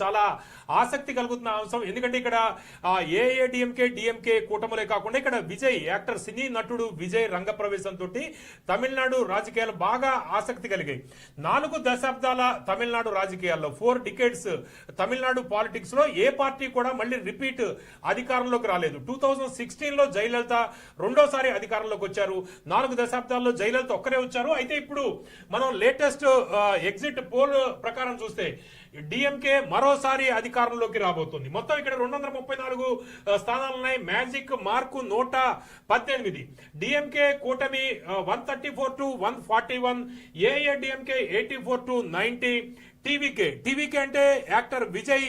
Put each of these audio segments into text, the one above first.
చాలా ఆసక్తి కలుగుతున్న అంశం. ఎందుకంటే ఇక్కడ ఏఐఏడిఎంకే డిఎంకే కూటములే కాకుండా ఇక్కడ విజయ్ యాక్టర్ సినీ నటుడు విజయ్ రంగప్రవేశంతో తమిళనాడు రాజకీయాలు బాగా ఆసక్తి కలిగాయి. 4 దశాబ్దాల తమిళనాడు రాజకీయాల్లో 4 డికేడ్స్ తమిళనాడు పాలిటిక్స్ లో ఏ పార్టీ కూడా మళ్ళీ రిపీట్ అధికారంలోకి రాలేదు. 2016లో జయలలిత రెండోసారి అధికారంలోకి వచ్చారు. 4 దశాబ్దాల్లో జయలలిత ఒక్కరే వచ్చారు. అయితే ఇప్పుడు మనం లేటెస్ట్ ఎగ్జిట్ పోల్ ప్రకారం చూస్తే డిఎంకే మరోసారి అధికారంలోకి రాబోతుంది. మొత్తం ఇక్కడ 234 స్థానాలున్నాయి. Magic mark 118. డిఎంకే కూటమి 134 to 141, ఏఐఏడిఎంకే 84 to 90. టీవీకే అంటే యాక్టర్ విజయ్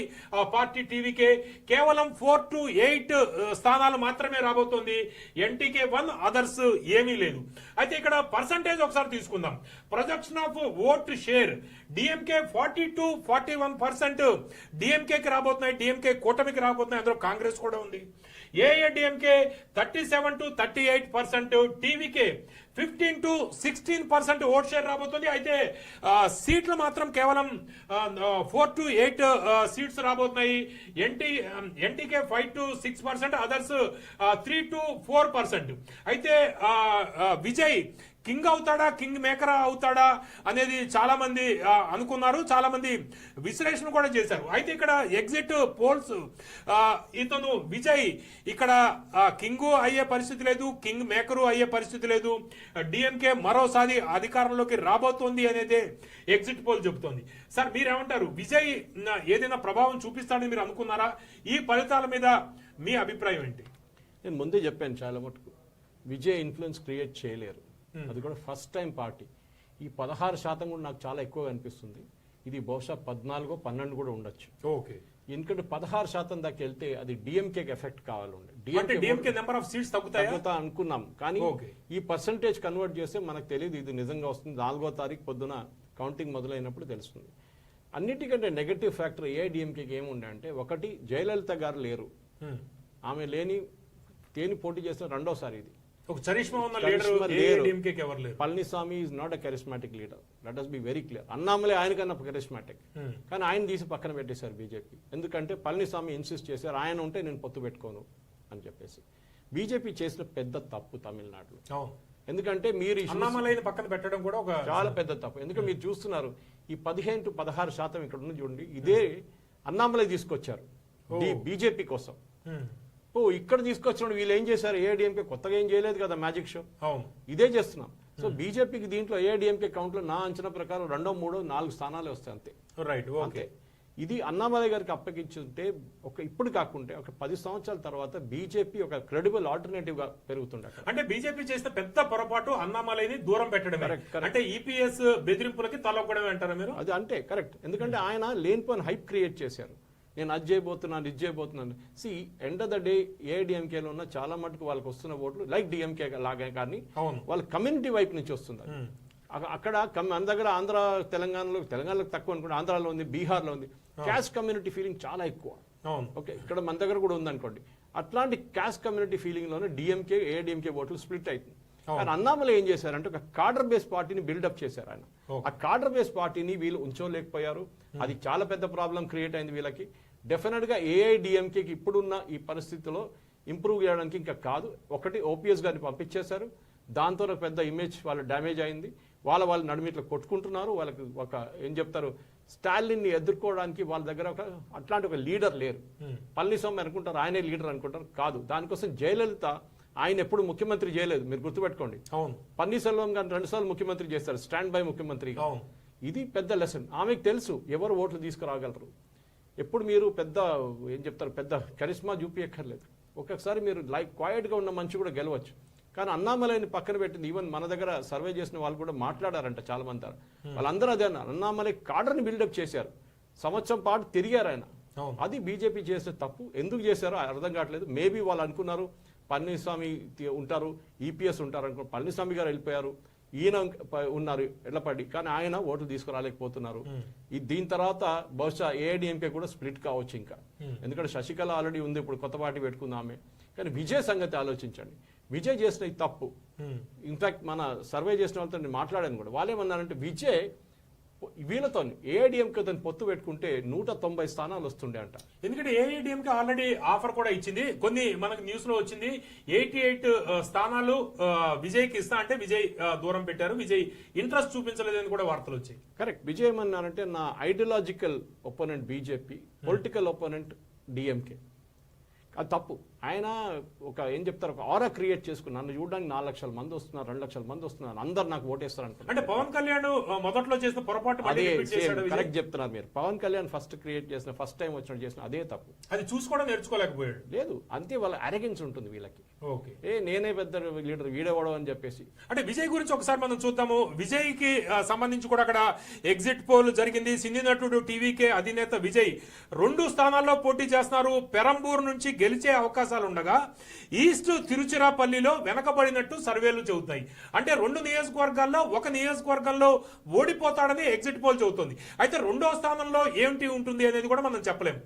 పార్టీ టీవీకే కేవలం 4 to 8 స్థానాలు మాత్రమే రాబోతోంది. ఎన్టీకే 1, అదర్స్ ఏమీ లేదు. అయితే ఇక్కడ పర్సంటేజ్ ఒకసారి తీసుకుందాం. Projection of vote share DMK 40 to 41% డిఎంకేకి రాబోతున్నాయి. డిఎంకే కూటమికి రాబోతున్నాయి. అందులో కాంగ్రెస్ కూడా ఉంది. AIADMK 37 to 38%, TVK 15 to 16% vote share రాబోతుంది. అయితే సీట్లు మాత్రం కేవలం 4 to 8 సీట్స్ రాబోతున్నాయి. ఎన్టీకే 5 to 6%, అదర్స్ 3 to 4%. అయితే విజయ్ కింగ్ అవుతాడా, కింగ్ మేకర్ అవుతాడా అనేది చాలా మంది అనుకున్నారు. చాలా మంది విశ్లేషణ కూడా చేశారు. అయితే ఇక్కడ ఎగ్జిట్ పోల్స్ ఇతను విజయ్ ఇక్కడ కింగ్ అయ్యే పరిస్థితి లేదు, కింగ్ మేకరు అయ్యే పరిస్థితి లేదు. డిఎంకే మరోసారి అధికారంలోకి రాబోతోంది అనేది ఎగ్జిట్ పోల్ చెబుతోంది. సార్ మీరేమంటారు? విజయ్ ఏదైనా ప్రభావం చూపిస్తాడని మీరు అనుకున్నారా? ఈ ఫలితాల మీద మీ అభిప్రాయం ఏంటి? నేను ముందే చెప్పాను, చాలా మటుకు విజయ్ ఇన్ఫ్లుయెన్స్ క్రియేట్ చేయలేరు. అది కూడా ఫస్ట్ టైం పార్టీ. ఈ 16% కూడా నాకు చాలా ఎక్కువగా అనిపిస్తుంది. ఇది బహుశా 14, 12 కూడా ఉండొచ్చు. ఓకే, ఎందుకంటే 16% దాకా వెళ్తే అది డిఎంకేకి ఎఫెక్ట్ కావాలండి. డిఎంకే నెంబర్ ఆఫ్ సీట్స్ తగ్గుతా అనుకున్నాం, కానీ ఈ పర్సంటేజ్ కన్వర్ట్ చేస్తే మనకు తెలియదు ఇది నిజంగా వస్తుంది. 4వ తారీఖు పొద్దున కౌంటింగ్ మొదలైనప్పుడు తెలుస్తుంది. అన్నిటికంటే నెగటివ్ ఫ్యాక్టర్ ఏఐడిఎంకేకి ఏముండే అంటే, ఒకటి జయలలిత గారు లేరు. ఆమె తేని పోటీ చేసిన రెండోసారి ఇది. Palaniswami is not a charismatic leader, let us be very clear. Annamalai ఆయనకన్నా కరిస్మాటిక్, కానీ ఆయన తీసి పక్కన పెట్టేశారు బీజేపీ. ఎందుకంటే పళనిస్వామి ఇన్సిస్ట్ చేశారు, ఆయన ఉంటే నేను పొత్తు పెట్టుకోను అని చెప్పేసి. బీజేపీ చేసిన పెద్ద తప్పు తమిళనాడులో. ఎందుకంటే మీరు అన్నామలైని పక్కన పెట్టడం కూడా ఒక చాలా పెద్ద తప్పు. ఎందుకంటే మీరు చూస్తున్నారు, ఈ 15 to 16% ఇక్కడ ఉన్న చూడండి, ఇదే అన్నామలై తీసుకొచ్చారు బీజేపీ కోసం. ఇక్కడ తీసుకొచ్చిన వీళ్ళు ఏం చేశారు? ఏఐడిఎంకే కొత్తగా ఏం చేయలేదు కదా, మ్యాజిక్ షో ఇదే చేస్తున్నాం. సో బీజేపీకి దీంట్లో ఏఐడిఎంకే కౌంట్ లో నా అంచనా ప్రకారం 2, 3, 4 స్థానాలే వస్తాయి అంతే. Right, okay. ఇది అన్నామలై గారికి అప్పగించుంటే ఇప్పుడు కాకుంటే ఒక 10 సంవత్సరాల తర్వాత బీజేపీ ఒక క్రెడిబుల్ ఆల్టర్నేటివ్ గా పెరుగుతుండే. అంటే బీజేపీ చేసిన పెద్ద పొరపాటు అన్నామలైని దూరం పెట్టడం. అంటే ఈపీఎస్ బెదిరింపులకి తలొక్కడమే అంటారా మీరు? అది అంటే కరెక్ట్. ఎందుకంటే ఆయన లేనిపోయిన హైప్ క్రియేట్ చేశారు. నేను అది చేయబోతున్నాను, ఇది చేయబోతున్నాను. ఎండ్ ఆఫ్ ద డే ఏఐడిఎంకేలో ఉన్న చాలా మటుకు వాళ్ళకి వస్తున్న ఓట్లు లైక్ డిఎంకే లాగా, కానీ వాళ్ళ కమ్యూనిటీ వైపు నుంచి వస్తుంది. అక్కడ మన దగ్గర ఆంధ్ర తెలంగాణలో తక్కువ అనుకోండి, ఆంధ్రాలో ఉంది, బీహార్లో ఉంది. క్యాస్ట్ కమ్యూనిటీ ఫీలింగ్ చాలా ఎక్కువ. ఓకే, ఇక్కడ మన దగ్గర కూడా ఉందనుకోండి. అట్లాంటి క్యాస్ట్ కమ్యూనిటీ ఫీలింగ్ లోనే డిఎంకే ఏఐడిఎంకే ఓట్లు స్ప్లిట్ అవుతుంది. కానీ అన్నామలై ఏం చేశారంటే ఒక కాడర్ బేస్ పార్టీని బిల్డప్ చేశారు ఆయన. ఆ కాడర్ బేస్ పార్టీని వీళ్ళు ఉంచోలేకపోయారు. అది చాలా పెద్ద ప్రాబ్లం క్రియేట్ అయింది వీళ్ళకి. డెఫినెట్ గా ఏఐడిఎంకేకి ఇప్పుడున్న ఈ పరిస్థితిలో ఇంప్రూవ్ చేయడానికి ఇంకా కాదు. ఒకటి ఓపీఎస్ గారిని పంపించేశారు, దాంతో పెద్ద ఇమేజ్ వాళ్ళు డ్యామేజ్ అయింది. వాళ్ళ నడుమిట్లో కొట్టుకుంటున్నారు. వాళ్ళకి ఒక ఏం చెప్తారు, స్టాలిన్ ని ఎదుర్కోవడానికి వాళ్ళ దగ్గర అట్లాంటి ఒక లీడర్ లేరు. పళనిస్వామి అనుకుంటారు ఆయనే లీడర్ అనుకుంటారు, కాదు. దానికోసం జయలలిత ఆయన ఎప్పుడు ముఖ్యమంత్రి చేయలేదు, మీరు గుర్తుపెట్టుకోండి. పన్నీర్సెల్వం గారిని 2 సార్లు ముఖ్యమంత్రి చేస్తారు, స్టాండ్ బై ముఖ్యమంత్రి. ఇది పెద్ద లెసన్. ఆమెకు తెలుసు ఎవరు ఓట్లు తీసుకురాగలరు. ఎప్పుడు మీరు పెద్ద ఏం చెప్తారు, పెద్ద కరిస్మా చూపించక్కర్లేదు. ఒక్కొక్కసారి మీరు క్వైట్ గా ఉన్న మనిషి కూడా గెలవచ్చు. కానీ అన్నామలైని పక్కన పెట్టింది. ఈవెన్ మన దగ్గర సర్వే చేసిన వాళ్ళు కూడా మాట్లాడారంట చాలా మంది. వాళ్ళందరూ అదే అన్నారు, అన్నామలై కాడర్ని బిల్డప్ చేశారు, సంవత్సరం పాటు తిరిగారు ఆయన. అది బీజేపీ చేసే తప్పు. ఎందుకు చేశారో అర్థం కావట్లేదు. మేబీ వాళ్ళు అనుకున్నారు పళనిస్వామి ఉంటారు, ఈపీఎస్ ఉంటారు అనుకో. పళనిస్వామి గారు వెళ్ళిపోయారు, ఈయన ఉన్నారు ఎడ్లపడి, కానీ ఆయన ఓట్లు తీసుకురాలేకపోతున్నారు. దీని తర్వాత బహుశా ఏఐడిఎంకే కూడా స్ప్లిట్ కావచ్చు ఇంకా. ఎందుకంటే శశికళ ఆల్రెడీ ఉంది, ఇప్పుడు కొత్త పార్టీ పెట్టుకుందామే. కానీ విజయ్ సంగతి ఆలోచించండి. విజయ్ చేసిన ఈ తప్పు. ఇన్ఫాక్ట్ మన సర్వే చేసిన వాళ్ళతో నేను మాట్లాడాను కూడా. వాళ్ళేమన్నారంటే విజయ్ వీళ్ళతో ఏఐడిఎంకే పొత్తు పెట్టుకుంటే 190 స్థానాలు వస్తుండే అంట. ఎందుకంటే ఏఐడిఎంకే ఆల్రెడీ ఆఫర్ కూడా ఇచ్చింది. కొన్ని మనకు న్యూస్ లో వచ్చింది 88 స్థానాలు విజయ్కి ఇస్తా అంటే విజయ్ దూరం పెట్టారు, విజయ్ ఇంట్రెస్ట్ చూపించలేదని కూడా వార్తలు వచ్చాయి. కరెక్ట్. విజయ్ ఏమన్నారంటే నా ideological opponent BJP, political opponent DMK. అది తప్పు. ఆయన ఏం చెప్తారు, ఒక ఆరా క్రియేట్ చేసుకుని నన్ను చూడడానికి 4 లక్షల మంది వస్తున్నారు, 2 లక్షల మంది వస్తున్నారు, అందరు నాకు ఓటేస్తారు అనుకుంటున్నారు. అంటే పవన్ కళ్యాణ్ మొదట్లో చేసిన పొరపాటు అదే కరెక్ట్ చెప్తున్నారు మీరు. పవన్ కళ్యాణ్ ఫస్ట్ క్రియేట్ చేసిన, ఫస్ట్ టైం వచ్చినట్టు చేసిన అదే తప్పు. అది చూసుకోవడం నేర్చుకోలేకపోయాడు. లేదు, అంతే వాళ్ళ అరెగెన్స్ ఉంటుంది వీళ్ళకి. ఓకే, నేనే పెద్ద లీడర్ వీడేవాడు అని చెప్పేసి. అంటే విజయ్ గురించి ఒకసారి మనం చూద్దాము. విజయ్ కి సంబంధించి కూడా అక్కడ ఎగ్జిట్ పోల్ జరిగింది. సినీ నటుడు టీవీకే అధినేత విజయ్ 2 స్థానాల్లో పోటీ చేస్తున్నారు. పెరంబూర్ నుంచి గెలిచే అవకాశాలు ఉండగా ఈస్ట్ తిరుచిరాపల్లిలో వెనకబడినట్టు సర్వేలు చెబుతాయి. అంటే 2 నియోజకవర్గాల్లో ఒక నియోజకవర్గంలో ఓడిపోతాడని ఎగ్జిట్ పోల్ చెబుతుంది. అయితే 2వ స్థానంలో ఏమిటి ఉంటుంది అనేది కూడా మనం చెప్పలేం.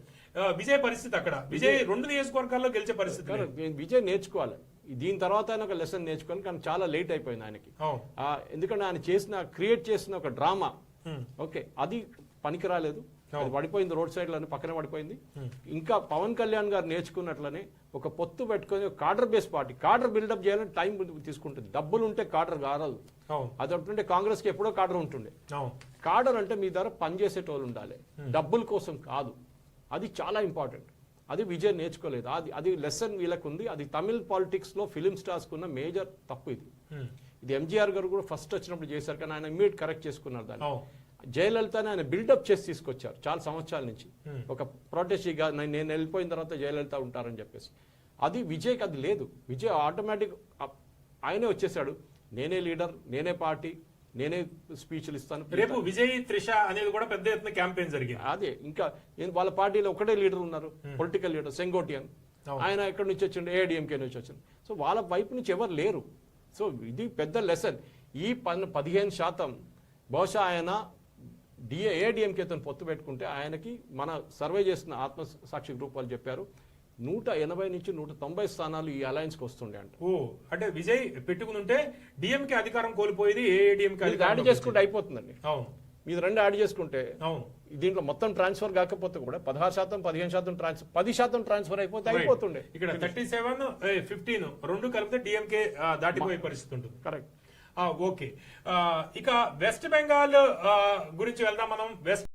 విజయ్ పరిస్థితి అక్కడ, విజయ్ 2 నియోజకవర్గాల్లో గెలిచే పరిస్థితి. విజయ్ నేర్చుకోవాలి, దీని తర్వాత ఆయన ఒక లెసన్ నేర్చుకోవాలి. కానీ చాలా లేట్ అయిపోయింది ఆయనకి. ఎందుకంటే ఆయన క్రియేట్ చేసిన ఒక డ్రామా, ఓకే, అది పనికి రాలేదు. అది పడిపోయింది, రోడ్ సైడ్ లను పక్కన పడిపోయింది. ఇంకా పవన్ కళ్యాణ్ గారు నేర్చుకున్నట్లనే ఒక పొత్తు పెట్టుకొని cadre base party, cadre buildup చేయాలని టైం తీసుకుంటుంది. డబ్బులు ఉంటే కాడర్ కారదు. అది ఉంటుండే కాంగ్రెస్ కి ఎప్పుడో కాడర్ ఉంటుండే. కాడర్ అంటే మీ ద్వారా పనిచేసేటోళ్ళు ఉండాలి, డబ్బుల కోసం కాదు. అది చాలా ఇంపార్టెంట్. అది విజయ్ నేర్చుకోలేదు. అది లెసన్ వీళ్ళకు ఉంది. అది తమిళ్ పాలిటిక్స్ లో ఫిలిం స్టార్స్ కున్న మేజర్ తప్పు ఇది. ఎంజీఆర్ గారు కూడా ఫస్ట్ వచ్చినప్పుడు చేశారు, కానీ ఆయన ఇమ్మీడియట్ కరెక్ట్ చేసుకున్నారు దాన్ని. జయలలితని ఆయన బిల్డప్ చేసి తీసుకొచ్చారు చాలా సంవత్సరాల నుంచి. ఒక ప్రొటెస్టీగా నేను వెళ్ళిపోయిన తర్వాత జయలలిత ఉంటారని చెప్పేసి. అది విజయ్కి అది లేదు. విజయ్ ఆటోమేటిక్ ఆయనే వచ్చేసాడు, నేనే లీడర్, నేనే పార్టీ, నేనే స్పీచ్లు ఇస్తాను. రేపు విజయ్ త్రిష అనేది కూడా పెద్ద ఎత్తున క్యాంపెయిన్ జరిగింది. అదే ఇంకా వాళ్ళ పార్టీలో ఒకటే లీడర్ ఉన్నారు, పొలిటికల్ లీడర్ సెంగోటియన్. ఆయన ఎక్కడి నుంచి వచ్చిండు, ఏఐడిఎంకే నుంచి వచ్చిండు. సో వాళ్ళ వైపు నుంచి ఎవరు లేరు. సో ఇది పెద్ద లెసన్. ఈ 15% బహుశా ఆయన ఏఐడిఎంకేతో పొత్తు పెట్టుకుంటే ఆయనకి మన సర్వే చేసిన ఆత్మసాక్షి గ్రూప్ వాళ్ళు చెప్పారు 180 నుంచి 190 స్థానాలు ఈ అలయన్స్ కి వస్తుండే అంట. అంటే విజయ్ పెట్టుకుని ఉంటే డిఎంకే అధికారం కోల్పోయేది, ఏఐడిఎంకే యాడ్ చేసుకుంటే అయిపోతుందండి. మీరు 2 యాడ్ చేసుకుంటే దీంట్లో మొత్తం ట్రాన్స్ఫర్ కాకపోతే కూడా 16%, 15% ట్రాన్స్ఫర్, 10% ట్రాన్స్ఫర్ అయిపోతుండే. ఇక్కడ 37, 15 2 కలిపితే డిఎంకే దాటిపోయే పరిస్థితి ఉంటుంది. కరెక్ట్. ఓకే, ఇక వెస్ట్ బెంగాల్ గురించి వెళ్దాం మనం. వెస్ట్